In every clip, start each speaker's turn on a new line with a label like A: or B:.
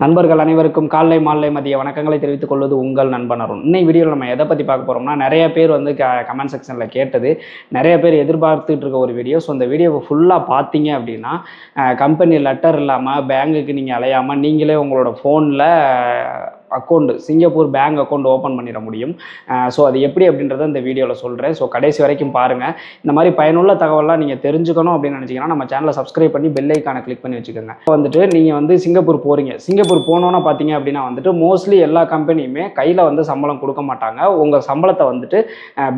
A: நண்பர்கள் அனைவருக்கும் காலை மாலை மதிய வணக்கங்களை தெரிவித்துக் கொள்வது உங்கள் நண்பன் அருண். இன்னைக்கு வீடியோவில் நம்ம எதை பற்றி பார்க்க போகிறோம்னா, நிறைய பேர் வந்து கமெண்ட் செக்ஷனில் கேட்டது, நிறைய பேர் எதிர்பார்த்துட்டு இருக்க ஒரு வீடியோ. ஸோ இந்த வீடியோவை ஃபுல்லாக பார்த்தீங்க அப்படின்னா, கம்பெனி லெட்டர் இல்லாமல் பேங்குக்கு நீங்கள் அலையாமல் நீங்களே உங்களோட ஃபோனில் account Singapore bank account open பண்ணிட முடியும். ஸோ அது எப்படி அப்படின்றத இந்த வீடியோவில் சொல்கிறேன். ஸோ கடைசி வரைக்கும் பாருங்கள். இந்த மாதிரி பயனுள்ள தகவலாம் நீங்கள் தெரிஞ்சுக்கணும் அப்படின்னு நினச்சிங்கன்னா நம்ம சேனலை சப்ஸ்கிரைப் பண்ணி பெல் ஐக்கானை கிளிக் பண்ணி வச்சுக்கோங்க. வந்துட்டு நீங்கள் வந்து சிங்கப்பூர் போகிறீங்க. சிங்கப்பூர் போனோன்னா பார்த்தீங்க அப்படின்னா வந்துட்டு மோஸ்ட்லி எல்லா கம்பெனியுமே கையில் வந்து சம்பளம் கொடுக்க மாட்டாங்க. உங்கள் சம்பளத்தை வந்துட்டு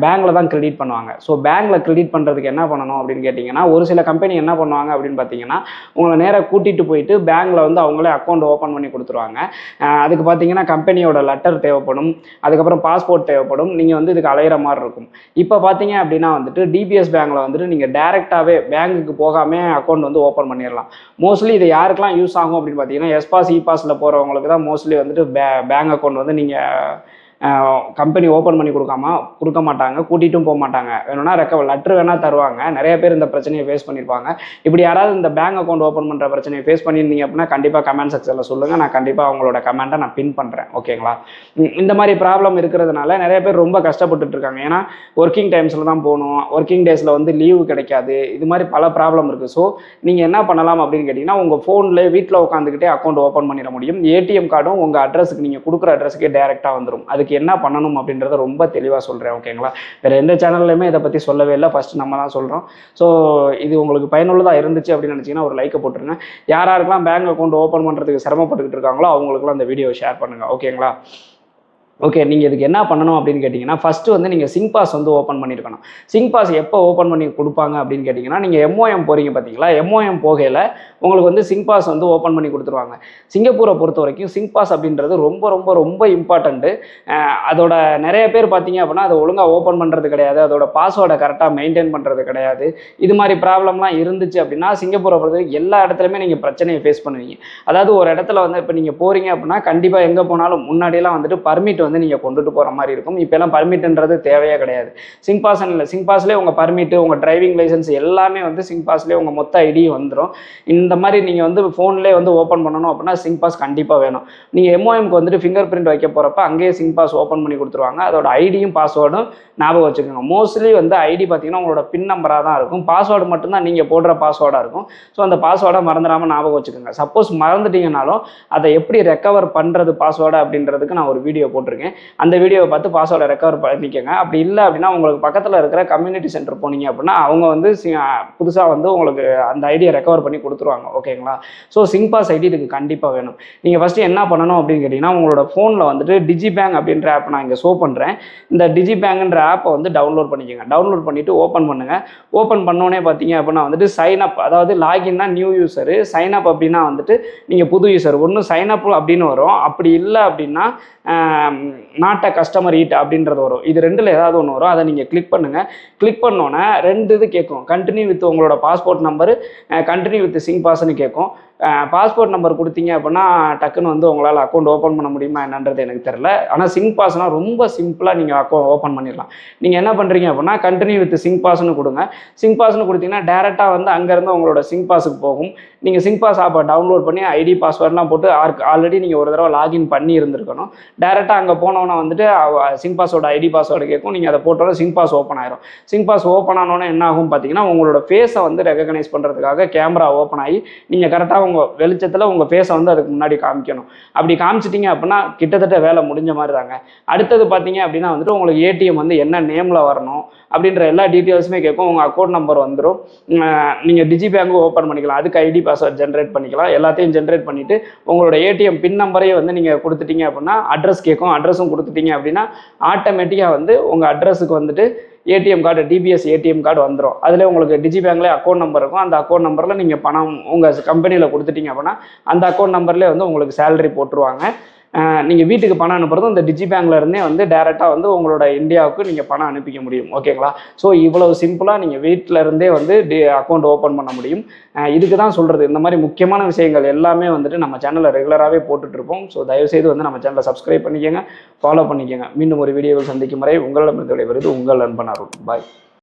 A: பேங்க்கில் தான் கிரெடிட் பண்ணுவாங்க. ஸோ பேங்க்கில் கிரெடிட் பண்ணுறதுக்கு என்ன பண்ணணும் அப்படின்னு கேட்டிங்கன்னா, ஒரு சில கம்பெனி என்ன பண்ணுவாங்க அப்படின்னு பார்த்தீங்கன்னா, உங்களை நேராக கூட்டிகிட்டு போயிட்டு பேங்க்கில் வந்து அவங்களே அக்கௌண்ட் ஓப்பன் பண்ணி கொடுத்துருவாங்க. அதுக்கு பார்த்தீங்கன்னா கம்பெனியோட லெட்டர் தேவைப்படும், அதுக்கப்புறம் பாஸ்போர்ட் தேவைப்படும். நீங்கள் வந்து இதுக்கு அலையிற மாதிரி இருக்கும். இப்போ பார்த்தீங்க அப்படின்னா வந்துட்டு டிபிஎஸ் பேங்க்கில் வந்துட்டு நீங்கள் டேரெக்டாகவே பேங்க்குக்கு போகாமல் அக்கௌண்ட் வந்து ஓப்பன் பண்ணிடலாம். மோஸ்ட்லி இது யாருக்கெல்லாம் யூஸ் ஆகும் அப்படின்னு பார்த்தீங்கன்னா, எஸ்பாஸ் இபாஸில் போகிறவங்களுக்கு தான் மோஸ்ட்லி வந்துட்டு பேங்க் அக்கௌண்ட் வந்து நீங்கள் கம்பெனி ஓப்பன் பண்ணி கொடுக்க மாட்டாங்க, கூட்டிகிட்டும் போக மாட்டாங்க. வேணும்னா லெட்ரு வேணால் தருவாங்க. நிறைய பேர் இந்த பிரச்சனையை ஃபேஸ் பண்ணியிருப்பாங்க. இப்படி யாராவது இந்த பேங்க் அக்கௌண்ட் ஓப்பன் பண்ணுற பிரச்சனையை ஃபேஸ் பண்ணியிருந்தீங்க அப்படின்னா கண்டிப்பாக கமெண்ட் செக்ஷனில் சொல்லுங்கள். நான் கண்டிப்பாக அவங்களோட கமெண்ட்டை நான் பின் பண்ணுறேன். ஓகேங்களா? இந்த மாதிரி ப்ராப்ளம் இருக்கிறதுனால நிறைய பேர் ரொம்ப கஷ்டப்பட்டுட்டு இருக்காங்க. ஏன்னா ஒர்க்கிங் டைம்ஸில் தான் போகணும், ஒர்க்கிங் டேஸில் வந்து லீவு கிடைக்காது. இது மாதிரி பல ப்ராப்ளம் இருக்குது. ஸோ நீங்கள் என்ன பண்ணலாம் அப்படின்னு கேட்டிங்கன்னா, உங்கள் ஃபோனில் வீட்டில் உட்காந்துக்கிட்டே அக்கௌண்ட் ஓப்பன் பண்ணிட முடியும். ஏடிஎம் கார்டும் உங்கள் அட்ரஸுக்கு, நீங்கள் கொடுக்குற அட்ரஸுக்கே டேரெக்டாக வந்துடும். அதுக்கு என்ன பண்ணணும் அப்படின்றத ரொம்ப தெளிவாக சொல்கிறேன். ஓகேங்களா? வேறு எந்த சேனல்லையுமே இதை பற்றி சொல்லவே இல்லை, ஃபஸ்ட்டு நம்ம தான் சொல்கிறோம். ஸோ இது உங்களுக்கு பயனுள்ளதாக இருந்துச்சு அப்படின்னு நினச்சிங்கன்னா ஒரு லைக்கை போட்டுருங்க. யாருக்கெல்லாம் பேங்க் அக்கௌண்ட் ஓப்பன் பண்ணுறதுக்கு சிரமப்பட்டுக்கிட்டு இருக்காங்களோ அவங்களுக்குலாம் அந்த வீடியோ ஷேர் பண்ணுங்கள். ஓகேங்களா? ஓகே, நீங்கள் இதுக்கு என்ன பண்ணணும் அப்படின்னு கேட்டிங்கன்னா, ஃபஸ்ட்டு வந்து நீங்கள் சிங்க் பாஸ் வந்து ஓப்பன் பண்ணியிருக்கணும். சிங்க் பாஸ் எப்போ ஓப்பன் பண்ணி கொடுப்பாங்க அப்படின்னு கேட்டிங்கன்னா, நீங்கள் எம்ஓஎம் போகிறீங்க பார்த்தீங்களா, எம்ஓஎம் போகையில் உங்களுக்கு வந்து சிங்க் பாஸ் வந்து ஓப்பன் பண்ணி கொடுத்துருவாங்க. சிங்கப்பூரை பொறுத்த வரைக்கும் சிங்க் பாஸ் அப்படின்றது ரொம்ப ரொம்ப ரொம்ப இம்பார்ட்டண்ட்டு. அதோட நிறைய பேர் பார்த்தீங்க அப்படின்னா அதை ஒழுங்காக ஓப்பன் பண்ணுறது கிடையாது, அதோட பாஸ்வேர்டை கரெக்டாக மெயின்டைன் பண்ணுறது கிடையாது. இது மாதிரி ப்ராப்ளம்லாம் இருந்துச்சு அப்படின்னா சிங்கப்பூரை பொறுத்த வரைக்கும் எல்லா இடத்துலையுமே நீங்கள் பிரச்சனையை ஃபேஸ் பண்ணுவீங்க. அதாவது ஒரு இடத்துல வந்து இப்போ நீங்கள் போகிறீங்க அப்படின்னா கண்டிப்பாக எங்கே போனாலும் முன்னாடியெல்லாம் வந்துட்டு பர்மிட் வந்து நீங்கள் கொண்டுட்டு போகிற மாதிரி இருக்கும். இப்போலாம் பர்மிட்ன்றது தேவையே கிடையாது. சிங்க் பாஸ் இல்லை, சிங்க் பாஸ்லேயே உங்கள் பர்மிட்டு, உங்கள் டிரைவிங் லைசன்ஸ் எல்லாமே வந்து சிங்க் பாஸ்லேயே உங்கள் மொத்த ஐடி வந்துடும். இந்த மாதிரி நீங்கள் வந்து ஃபோன்லேயே வந்து ஓப்பன் பண்ணணும் அப்படின்னா சிங்க் பாஸ் கண்டிப்பாக வேணும். நீங்கள் எம்ஓஎம்க்கு வந்துட்டு ஃபிங்கர் பிரிண்ட் வைக்க போகிறப்ப அங்கேயே சிங்க் பாஸ் ஓப்பன் பண்ணி கொடுத்துருவாங்க. அதோட ஐடியும் பாஸ்வேர்டும் ஞாபகம் வச்சுக்கோங்க. மோஸ்ட்லி வந்து ஐடி பார்த்தீங்கன்னா உங்களோட பின் நம்பராக தான் இருக்கும், பாஸ்வேர்டு மட்டும்தான் நீங்கள் போடுற பாஸ்வேர்டாக இருக்கும். ஸோ அந்த பாஸ்வேர்டை மறந்துடாமல் ஞாபகம் வச்சுக்கோங்க. சப்போஸ் மறந்துட்டீங்கனாலும் அதை எப்படி ரெக்கவர் பண்ணுறது பாஸ்வேர்டு அப்படின்றதுக்கு நான் ஒரு வீடியோ போட்டிருக்கேன். அந்த வீடியோவை பார்த்து பாஸ்வேர்டை ரெக்கவர் பண்ணிக்கோங்க. அப்படி இல்லை அப்படின்னா உங்களுக்கு பக்கத்தில் இருக்கிற கம்யூனிட்டி சென்டர் போனீங்க அப்படின்னா அவங்க வந்து புதுசாக வந்து உங்களுக்கு அந்த ஐடியை ரெக்கவர் பண்ணி கொடுத்துருவாங்க. ஓகேங்களா? ஸோ சிங்க் பாஸ் ஐடி இதுக்கு கண்டிப்பாக வேணும். நீங்கள் ஃபஸ்ட்டு என்ன பண்ணணும் அப்படின்னு கேட்டிங்கன்னா, உங்களோட ஃபோனில் வந்துட்டு டிஜி பேங்க் அப்படின்ற ஆப் நான் இங்கே ஷோ பண்ணுறேன். இந்த டிஜி பேங்க்ன்ற ஆப்பை வந்து டவுன்லோட் பண்ணிக்கோங்க. டவுன்லோட் பண்ணிவிட்டு ஓப்பன் பண்ணுங்கள். ஓப்பன் பண்ணோன்னே பார்த்தீங்க அப்படின்னா வந்துட்டு சைன் அப், அதாவது லாகின்னா நியூ யூசரு, சைன் அப் அப்படின்னா வந்துட்டு நீங்கள் புது யூசர். ஒன்று சைன் அப் அப்படின்னு வரும், அப்படி இல்லை அப்படின்னா நாட் அ கஸ்டமர் ஈட் அப்படின்றது வரும். இது ரெண்டில் ஏதாவது ஒன்று வரும், அதை நீங்கள் கிளிக் பண்ணுங்கள். கிளிக் பண்ணோன்னே ரெண்டு இது கேட்கும். கண்டினியூ வித் உங்களோட பாஸ்போர்ட் நம்பரு, கண்டினியூ வித் சிங்க் பாஸ்ன்னு கேட்கும். பாஸ்போர்ட் நம்பர் கொடுத்தீங்க அப்படின்னா டக்குன்னு வந்து உங்களால் அக்கௌண்ட் ஓப்பன் பண்ண முடியுமா என்னன்றது எனக்கு தெரில. ஆனால் சிங்க் பாஸ்னால் ரொம்ப சிம்பிளாக நீங்கள் அக்கௌண்ட் ஓப்பன் பண்ணிடலாம். நீங்கள் என்ன பண்ணுறீங்க அப்படின்னா கண்டினியூ வித் சிங்க் பாஸ்ன்னு கொடுங்க. சிங்க் பாஸ்ன்னு கொடுத்தீங்கன்னா டேரெக்டாக வந்து அங்கேருந்து உங்களோட சிங்க் பாஸுக்கு போகும். நீங்கள் சிங்க் பாஸ் ஆப்பை டவுன்லோட் பண்ணி ஐடி பாஸ்வேர்ட்லாம் போட்டு ஆல்ரெடி நீங்கள் ஒரு தடவை லாகின் பண்ணி இருந்திருக்கணும். டேரெக்டாக அங்கே போனோன்னா வந்துட்டு சிங்க் பாஸோட ஐடி பாஸ்வேர்டு கேட்கும். நீங்கள் அதை போட்டோட சிங்க் பாஸ் ஓப்பன் ஆயிரும். சிங்க் பாஸ் ஓப்பன் ஆனோன்னே என்ன ஆகும் பார்த்தீங்கன்னா, உங்களோட ஃபேஸை வந்து ரெகக்னைஸ் பண்ணுறதுக்காக கேமரா ஓப்பன் ஆகி நீங்கள் கரெக்டாக உங்கள் வெளிச்சத்தில் உங்கள் ஃபேஸை வந்து அதுக்கு முன்னாடி காமிக்கணும். அப்படி காமிச்சிட்டிங்க அப்படின்னா கிட்டத்தட்ட வேலை முடிஞ்ச மாதிரி தாங்க. அடுத்தது பார்த்தீங்க அப்படின்னா வந்துட்டு உங்களுக்கு ஏடிஎம் வந்து என்ன நேமில் வரணும் அப்படின்ற எல்லா டீட்டெயில்ஸுமே கேட்கும். உங்கள் அக்கௌண்ட் நம்பர் வந்துடும். நீங்கள் டிஜி பேங்க்கும் ஓப்பன் பண்ணிக்கலாம். அதுக்கு ஐடி பாஸ்வேர்ட் ஜென்ரேட் பண்ணிக்கலாம். எல்லாத்தையும் ஜென்ரேட் பண்ணிவிட்டு உங்களோட ஏடிஎம் பின் நம்பரையே வந்து நீங்கள் கொடுத்துட்டீங்க அப்படின்னா அட்ரஸ் கேட்கும். அட்ரஸும் கொடுத்துட்டீங்க அப்படின்னா ஆட்டோமேட்டிக்காக வந்து உங்கள் அட்ரஸுக்கு வந்துட்டு ATM card, DBS ATM card வந்துடும். அதில் உங்களுக்கு டிஜி பேங்க்லேயே அக்கௌண்ட் நம்பர் இருக்கும். அந்த அக்கௌண்ட் நம்பரில் நீங்கள் பணம் உங்கள் கம்பெனியில் கொடுத்துட்டீங்க அப்படின்னா அந்த அக்கௌண்ட் நம்பர்லேயே வந்து உங்களுக்கு சேலரி போட்டுருவாங்க. நீங்கள் வீட்டுக்கு பணம் அனுப்புறதும் இந்த டிஜி பேங்க்லேருந்தே வந்து டேரெக்டாக வந்து உங்களோட இந்தியாவுக்கு நீங்கள் பணம் அனுப்பிக்க முடியும். ஓகேங்களா? ஸோ இவ்வளவு சிம்பிளாக நீங்கள் வீட்டில் இருந்தே வந்து அக்கௌண்ட் ஓப்பன் பண்ண முடியும். இதுக்கு தான் சொல்கிறது. இந்த மாதிரி முக்கியமான விஷயங்கள் எல்லாமே வந்துட்டு நம்ம சேனலில் ரெகுலராகவே போட்டுட்ருப்போம். ஸோ தயவுசெய்து வந்து நம்ம சேனலை சப்ஸ்கிரைப் பண்ணிக்கோங்க, ஃபாலோ பண்ணிக்கோங்க. மீண்டும் ஒரு வீடியோவில் சந்திக்கும் வரை உங்களிடமிருந்து விடைபெறுவது உங்கள் நண்பன் அருண். பாய்.